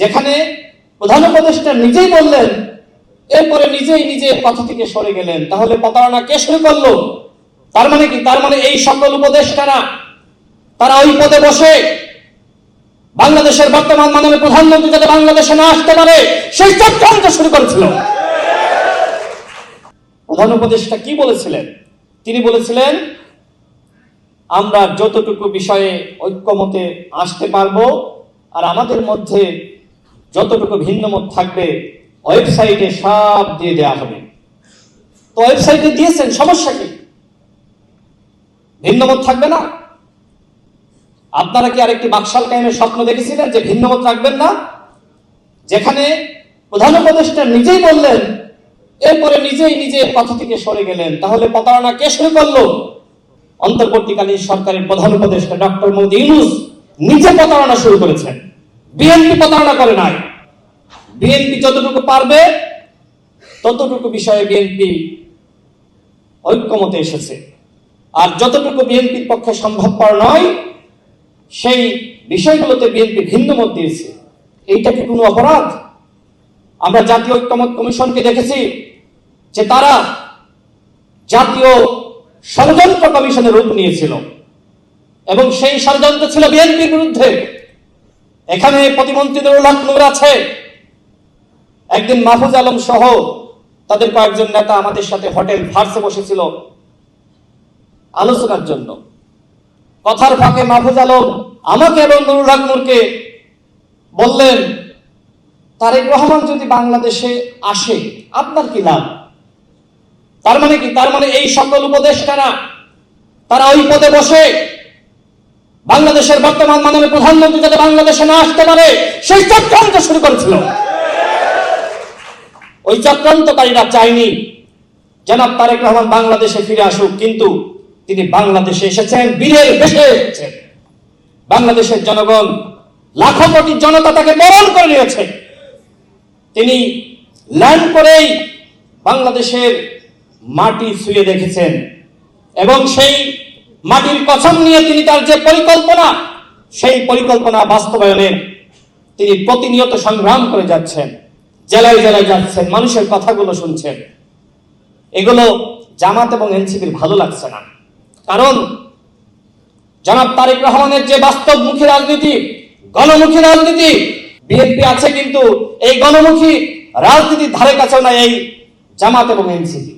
যেখানে প্রধান উপদেষ্টা নিজেই বললেন, এরপরে নিজেই নিজের কথা থেকে সরে গেলেন। তাহলে প্রতারণা কে শুরু করলো? তার মানে কি? তার মানে এই সকল উপদেষ্টারা তারা ওই পদে বসে বাংলাদেশের বর্তমান মাননীয় প্রধানমন্ত্রী যাতে বাংলাদেশে না আসতে পারে সেই চক্রান্ত শুরু করেছিল। প্রধান উপদেষ্টা কি বলেছিলেন? তিনি বলেছিলেন, আমরা যতটুকু বিষয়ে ঐক্যমতে আসতে পারবো আর আমাদের মধ্যে যতটুকু ভিন্নমত থাকবে ওয়েবসাইটে সব দিয়ে দেওয়া হবে। তো ওয়েবসাইটে দিয়েছেন, সমস্যা কি? ভিন্নমত থাকবে না? আপনারা কি আরেকটি বাকশাল কায়েমের স্বপ্ন দেখেছিলেন যে ভিন্নমত রাখবেন না? যেখানে প্রধান উপদেষ্টা নিজেই বললেন, এরপরে নিজেই নিজের কথা থেকে সরে গেলেন। তাহলে প্রতারণা কে শুরু করলো? অন্তর্বর্তীকালীন সরকারের প্রধান উপদেষ্টা ডক্টর মোহাম্মদ ইউনূস নিজে প্রতারণা শুরু করেছেন। বিএনপি প্রতারণা করে নাই। বিএনপি যতটুকু পারবে ততটুকু বিষয়ে বিএনপি ঐক্যমতে এসেছে, আর যতটুকু বিএনপির পক্ষে সম্ভবপর নয় সেই বিষয়গুলোতে বিএনপি ভিন্ন মত দিয়েছে। এইটা কি কোনো অপরাধ? আমরা জাতীয় ঐক্যমত কমিশনকে দেখেছি যে তারা জাতীয় ষড়যন্ত্র কমিশনের রূপ নিয়েছিল এবং সেই ষড়যন্ত্র ছিল বিএনপির বিরুদ্ধে। এখানে প্রতিমন্ত্রী নুরুল হক নূর আছে। একদিন মাহফুজ আলম সহ তাদের কয়েকজন নেতা আমাদের সাথে হোটেল ভার্সে বসেছিল আলোচনার জন্য। কথার ফাঁকে মাহফুজ আলম আমাকে এবং নুরুল হক নূরকে বললেন, তারেক রহমান যদি বাংলাদেশে আসে আপনার কি লাভ? তার মানে কি? তার মানে এই সকল উপদেষ্টারা তারা ওই পদে বসে বাংলাদেশের বর্তমান মাননীয় প্রধানমন্ত্রী যাতে বাংলাদেশে না আসতে পারে সেই চক্রান্ত শুরু করেছিল। ওই চক্রান্তকারীরা চায়নি জনাব তারেক রহমান বাংলাদেশে ফিরে আসুক, কিন্তু তিনি বাংলাদেশে এসেছেন, বীরের বেশে এসেছেন। বাংলাদেশের জনগণ, লাখো কোটি জনতা তাকে বরণ করে নিয়েছে। তিনি ল্যান্ড করেই বাংলাদেশের মাটি ছুঁয়ে দেখেছেন এবং সেই মাটির কসম নিয়ে তিনি তার যে পরিকল্পনা, সেই পরিকল্পনা বাস্তবায়নে তিনি প্রতিনিয়ত সংগ্রাম করে যাচ্ছেন। জেলায় জেলায় যাচ্ছেন, মানুষের কথাগুলো শুনছেন। এগুলো জামাত এবং এনসিপির ভালো লাগছে না, কারণ জনাব তারেক রহমানের যে বাস্তবমুখী রাজনীতি, গণমুখী রাজনীতি, বিএনপি আছে কিন্তু এই গণমুখী রাজনীতির ধারে কাছেও না এই জামাত এবং এনসিপি।